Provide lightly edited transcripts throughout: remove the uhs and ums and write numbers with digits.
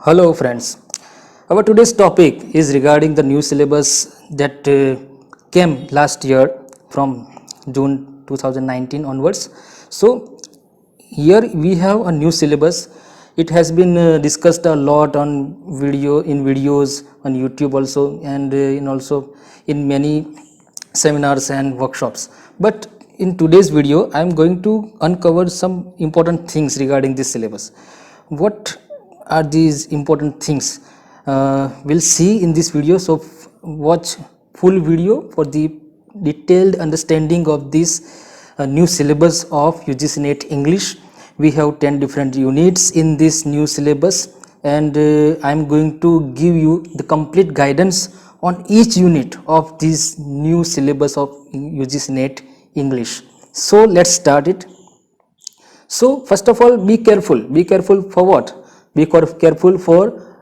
Hello friends, our today's topic is regarding the new syllabus that came last year from June 2019 onwards. So here we have a new syllabus. It has been discussed a lot on videos on YouTube also, and in many seminars and workshops. But in today's video I am going to uncover some important things regarding this syllabus. What are these important things? We'll see in this video, so watch full video for the detailed understanding of this new syllabus of UGC NET English. We have 10 different units in this new syllabus, and I'm going to give you the complete guidance on each unit of this new syllabus of UGC NET English. So let's start it. So first of all, be careful for what? Be careful for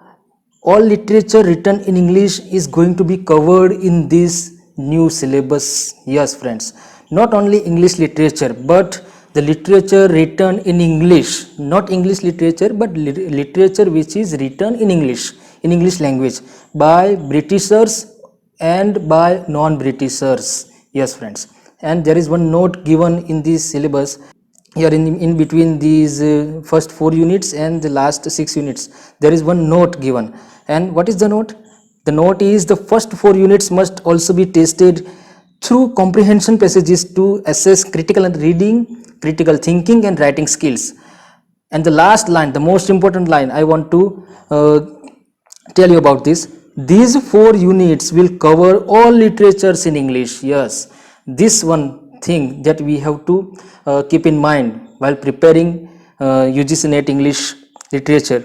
all literature written in English is going to be covered in this new syllabus. Yes friends, not only English literature but the literature written in English, not English literature but literature which is written in English language by Britishers and by non-Britishers. Yes friends, and there is one note given in this syllabus here in between these first 4 units and the last 6 units. There is one note given, and what is the note? The note is the first 4 units must also be tested through comprehension passages to assess critical reading, critical thinking and writing skills. And the last line, the most important line, I want to tell you about this. These 4 units will cover all literatures in English. Yes, this one thing that we have to keep in mind while preparing UGC NET English literature.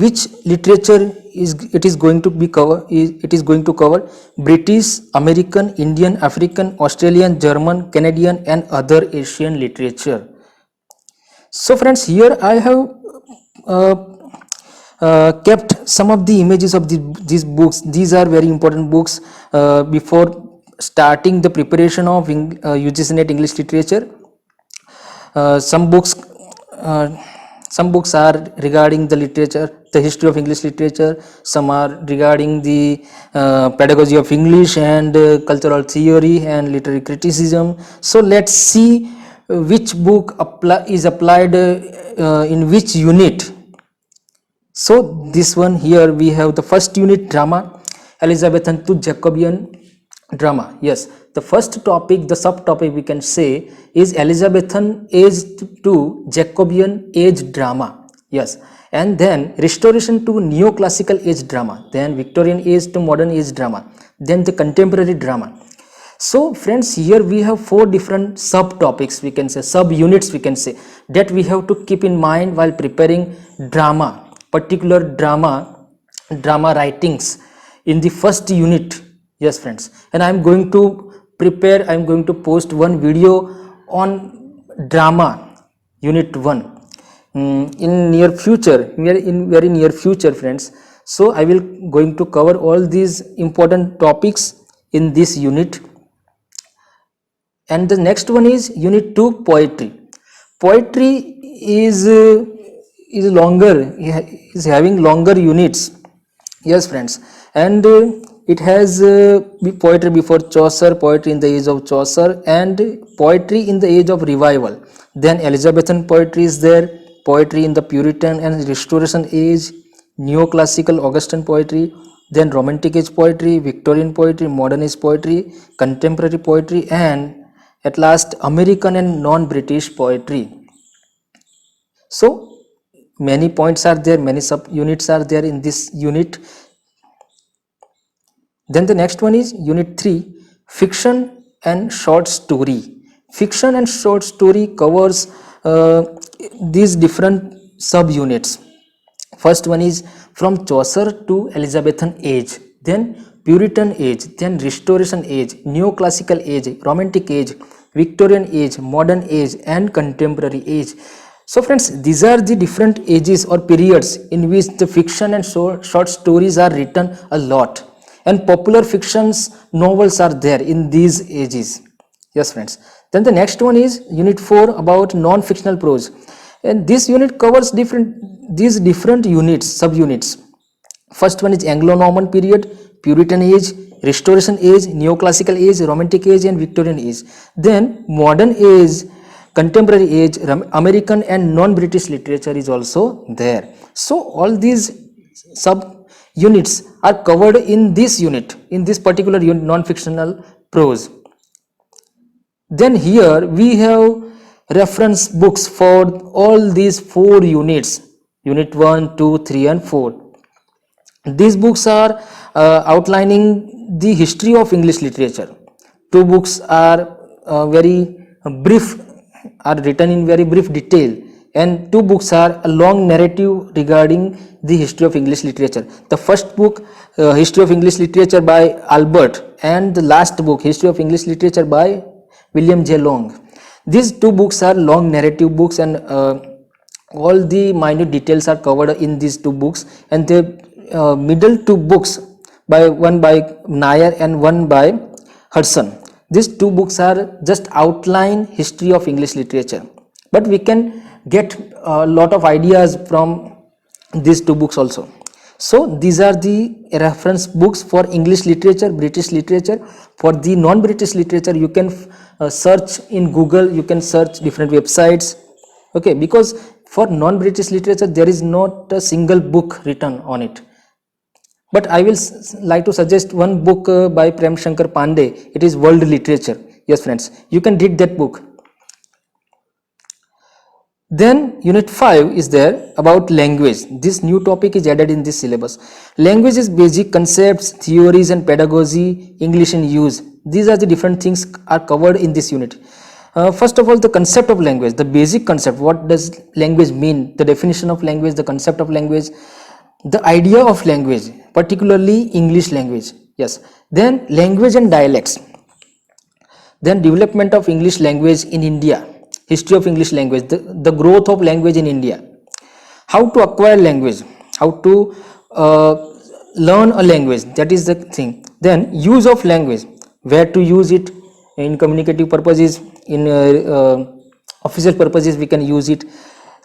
Which literature is going to be cover? It is going to cover British, American, Indian, African, Australian, German, Canadian and other Asian literature. So friends, here I have kept some of the images of these books. These are very important books before starting the preparation of UGC NET English literature. Some books are regarding the literature, the history of English literature. Some are regarding the pedagogy of English and cultural theory and literary criticism. So let's see which book is applied in which unit. So this one here we have the first unit, drama, Elizabethan to Jacobean drama. Yes, the first topic, the subtopic we can say is Elizabethan age to Jacobean age drama. Yes, and then restoration to neoclassical age drama, then Victorian age to modern age drama, then the contemporary drama. So friends, here we have 4 different subtopics, we can say sub-units, we can say, that we have to keep in mind while preparing drama, particular drama writings in the first unit. Yes friends, and I am going to post one video on drama unit 1 in near future, very near future friends. So I will going to cover all these important topics in this unit. And the next one is unit 2, poetry. Poetry is longer, is having longer units. Yes friends, and it has poetry before Chaucer, poetry in the age of Chaucer and poetry in the age of revival. Then Elizabethan poetry is there, poetry in the Puritan and Restoration age, neoclassical Augustan poetry, then romantic age poetry, Victorian poetry, modern age poetry, contemporary poetry and at last American and non-British poetry. So many points are there, many sub-units are there in this unit. Then the next one is unit 3, fiction and short story. Fiction and short story covers these different sub-units. First one is from Chaucer to Elizabethan age, then Puritan age, then Restoration age, neoclassical age, romantic age, Victorian age, modern age and contemporary age. So friends, these are the different ages or periods in which the fiction and short stories are written a lot, and popular fictions novels are there in these ages. Yes friends, then the next one is unit 4 about non-fictional prose. And this unit covers these different units, subunits. First one is Anglo-Norman period, Puritan age, Restoration age, Neoclassical age, Romantic age and Victorian age. Then modern age, contemporary age, American and non-British literature is also there. So all these sub units are covered in this unit, in this particular unit, non-fictional prose. Then here we have reference books for all these 4 units, unit 1, 2, 3 and 4. These books are outlining the history of English literature. 2 books are very brief, are written in very brief detail, and 2 books are a long narrative regarding the history of English literature. The first book, History of English Literature by Albert, and the last book, History of English Literature by William J. Long. These 2 books are long narrative books, and all the minute details are covered in these 2 books, and the middle 2 books, one by Nair and one by Hudson. These 2 books are just outline history of English literature, but we can get a lot of ideas from these 2 books also. So these are the reference books for English literature, British literature. For the non-British literature, you can search in Google, you can search different websites, okay, because for non-British literature there is not a single book written on it. But I will like to suggest one book by Prem Shankar Pandey. It is World Literature. Yes friends, you can read that book. Then unit 5 is there about language. This new topic is added in this syllabus. Language is basic concepts, theories and pedagogy, English in use. These are the different things are covered in this unit. First of all, the concept of language, the basic concept. What does language mean? The definition of language, the concept of language, the idea of language, particularly English language. Yes. Then language and dialects. Then development of English language in India. History of English language, the growth of language in India, how to acquire language, how to learn a language, that is the thing. Then use of language, where to use it in communicative purposes, in official purposes we can use it.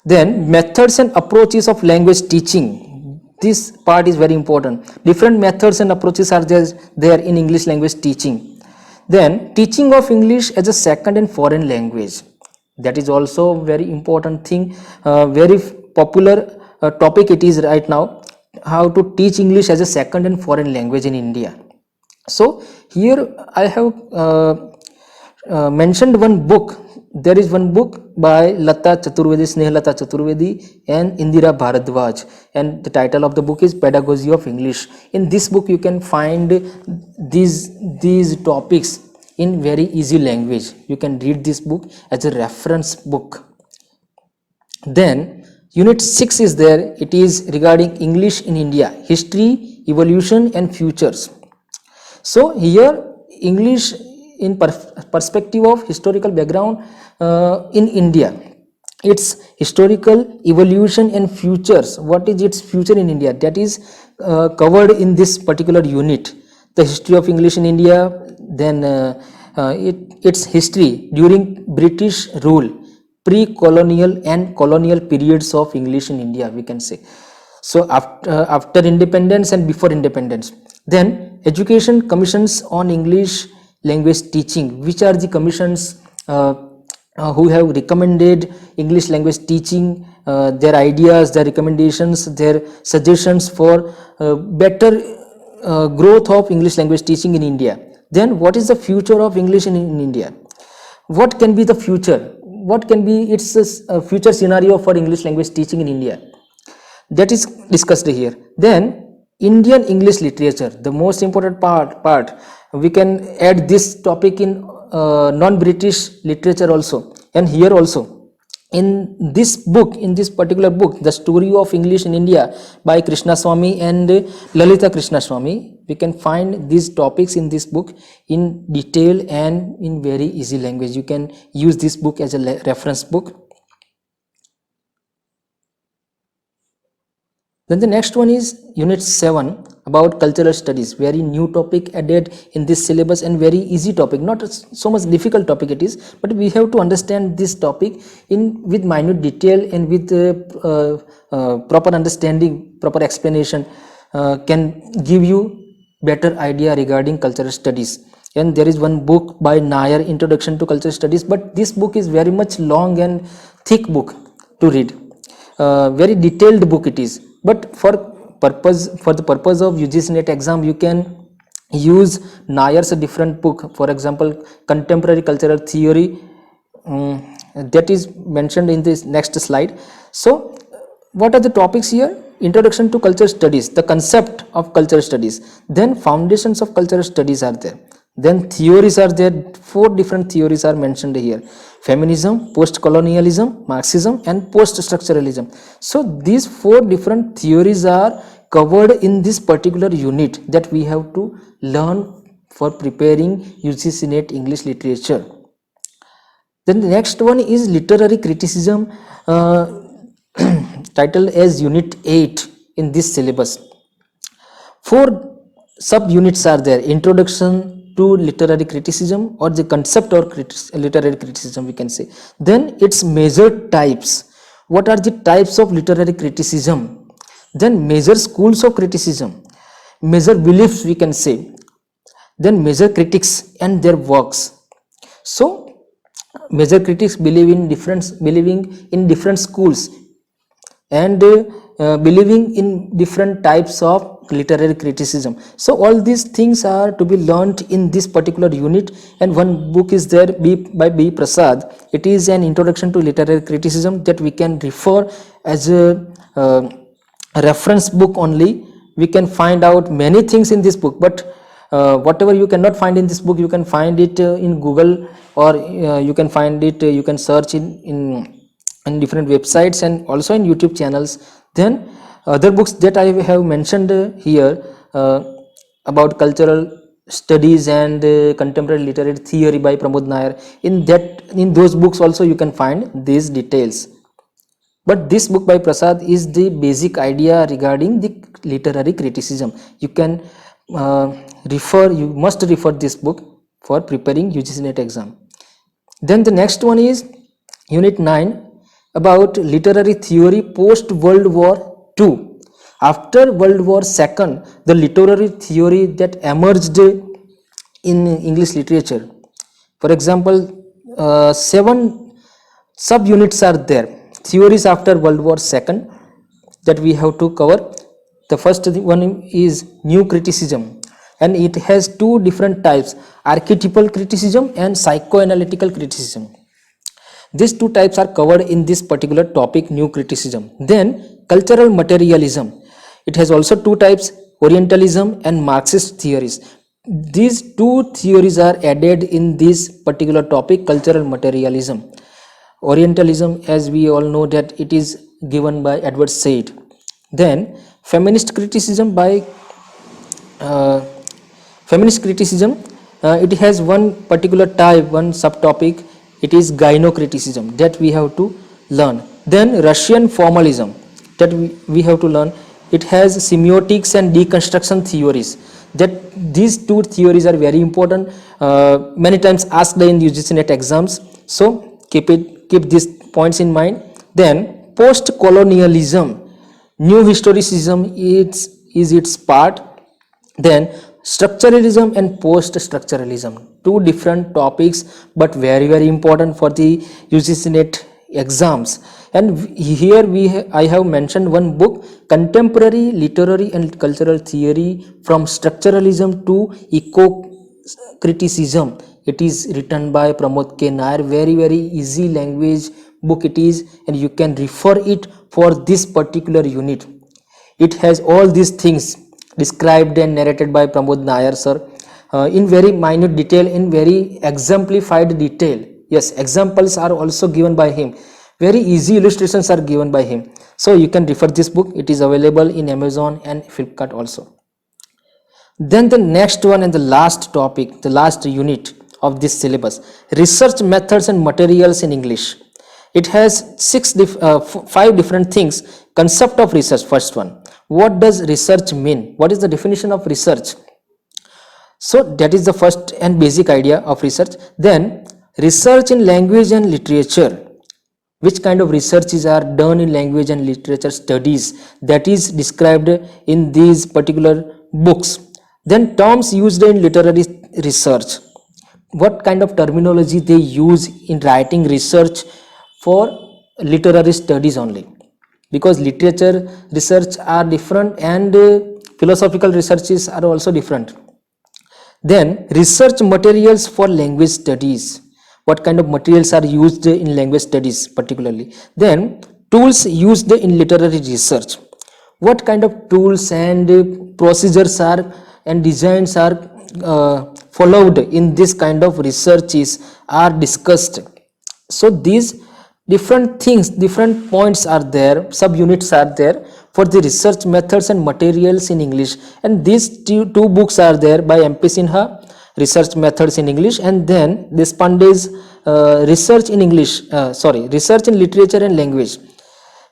Then methods and approaches of language teaching. This part is very important. Different methods and approaches are there in English language teaching. Then teaching of English as a second and foreign language. That is also very important thing, very popular topic it is right now, how to teach English as a second and foreign language in India. So here I have mentioned one book. There is one book by Lata Chaturvedi, Snehlata Chaturvedi and Indira Bharadwaj, and the title of the book is Pedagogy of English. In this book you can find these topics in very easy language. You can read this book as a reference book. Then unit 6 is there. It is regarding English in India, history, evolution and futures. So here English in perspective of historical background in India, its historical evolution and futures. What is its future in India? That is covered in this particular unit. The history of English in India, then its history during British rule, pre-colonial and colonial periods of English in India, we can say. So after independence and before independence. Then education commissions on English language teaching. Which are the commissions who have recommended English language teaching, their ideas, their recommendations, their suggestions for better growth of English language teaching in India. Then what is the future of English in India? What can be the future? What can be its future scenario for English language teaching in India? That is discussed here. Then Indian English literature, the most important part. We can add this topic in non-British literature also, and here also. In this book, in this particular book, The Story of English in India by Krishnaswamy and Lalita Krishnaswamy, we can find these topics in this book in detail and in very easy language. You can use this book as a reference book. Then the next one is unit 7 about cultural studies, very new topic added in this syllabus and very easy topic, not so much difficult topic it is, but we have to understand this topic in with minute detail and with proper understanding, proper explanation can give you better idea regarding cultural studies. And there is one book by Nair, Introduction to Cultural Studies, but this book is very much long and thick book to read, very detailed book it is, but for the purpose of UGC NET exam you can use Nair's a different book, for example Contemporary Cultural Theory, that is mentioned in this next slide. So what are the topics here? Introduction to Cultural Studies, the concept of cultural studies, then foundations of cultural studies are there, then theories are there, 4 different theories are mentioned here: feminism, post-colonialism, Marxism and post-structuralism. So these 4 different theories are covered in this particular unit that we have to learn for preparing UGC NET English Literature. Then the next one is literary criticism, titled as Unit 8 in this syllabus. 4 sub-units are there: introduction to literary criticism, or the concept or literary criticism we can say. Then its major types, what are the types of literary criticism, then major schools of criticism, major beliefs we can say, then major critics and their works. So major critics believing in different schools and believing in different types of literary criticism. So all these things are to be learnt in this particular unit, and one book is there by B. Prasad. It is an introduction to literary criticism that we can refer as a reference book only. We can find out many things in this book, but whatever you cannot find in this book, you can find it in Google, or you can find it, you can search in different websites and also in YouTube channels. Then other books that I have mentioned here about cultural studies and contemporary literary theory by Pramod Nair, in those books also you can find these details. But this book by Prasad is the basic idea regarding the literary criticism. You can you must refer this book for preparing UGC NET exam. Then the next one is Unit 9 about literary theory post World War II. After World War II, the literary theory that emerged in English literature. For example, 7 sub-units are there, theories after World War II, that we have to cover. The first one is new criticism, and it has 2 different types: archetypal criticism and psychoanalytical criticism. These 2 types are covered in this particular topic, new criticism. Then cultural materialism, it has also 2 types: Orientalism and Marxist theories. These 2 theories are added in this particular topic, cultural materialism. Orientalism, as we all know that it is given by Edward Said. Then feminist criticism by it has one particular type, one subtopic. It is gynocriticism that we have to learn. Then Russian formalism that we have to learn. It has semiotics and deconstruction theories. That these 2 theories are very important, many times asked in UGC NET exams. So keep these points in mind. Then post-colonialism, new historicism is its part. Then structuralism and post-structuralism, 2 different topics, but very very important for the UGC NET exams. And here I have mentioned one book, Contemporary Literary and Cultural Theory from Structuralism to Eco-Criticism. It is written by Pramod K. Nair, very very easy language book it is, and you can refer it for this particular unit. It has all these things described and narrated by Pramod Nair sir in very minute detail, in very exemplified detail. Yes, examples are also given by him, very easy illustrations are given by him. So you can refer this book. It is available in Amazon and Flipkart also. Then the next one and the last topic, the last unit of this syllabus, research methods and materials in English. It has 5 different things. Concept of research, first one. what does research mean? What is the definition of research? So that is the first and basic idea of research. Then research in language and literature. Which kind of researches are done in language and literature studies, that is described in these particular books. Then terms used in literary research. What kind of terminology they use in writing research for literary studies only, because literature research are different and philosophical researches are also different. Then research materials for language studies. What kind of materials are used in language studies particularly. Then tools used in literary research. What kind of tools and procedures are and designs are followed in this kind of researches are discussed. So these different things, different points are there, subunits are there for the research methods and materials in English, and these two books are there by MP Sinha, Research Methods in English, and then this Pandey's Research in English, Research in Literature and Language,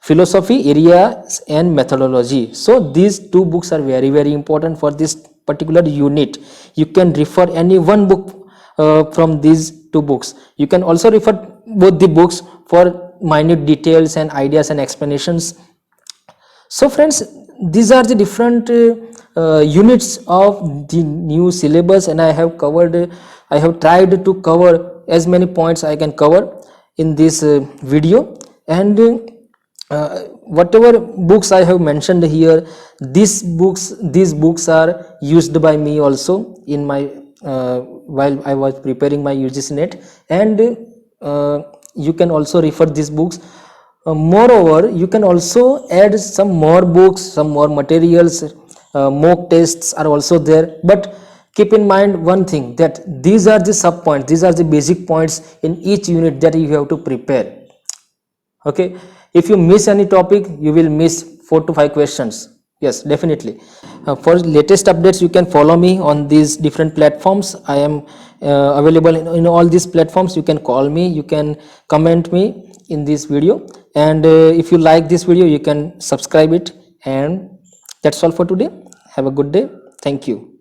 Philosophy, Areas and Methodology. So these two books are very, very important for this particular unit. You can refer any one book from these two books. You can also refer both the books for minute details and ideas and explanations. So friends, these are the different units of the new syllabus, and I have tried to cover as many points I can cover in this video. And whatever books I have mentioned here, these books are used by me also in my while I was preparing my UGC NET, and you can also refer these books. Moreover, you can also add some more books, some more materials. Mock tests are also there, but keep in mind one thing, that these are the sub points, these are the basic points in each unit that you have to prepare. Okay, if you miss any topic, you will miss 4 to 5 questions. Yes, definitely. For latest updates, you can follow me on these different platforms. I am available in all these platforms. You can call me, you can comment me in this video, and if you like this video, you can subscribe it. And that's all for today. Have a good day. Thank you.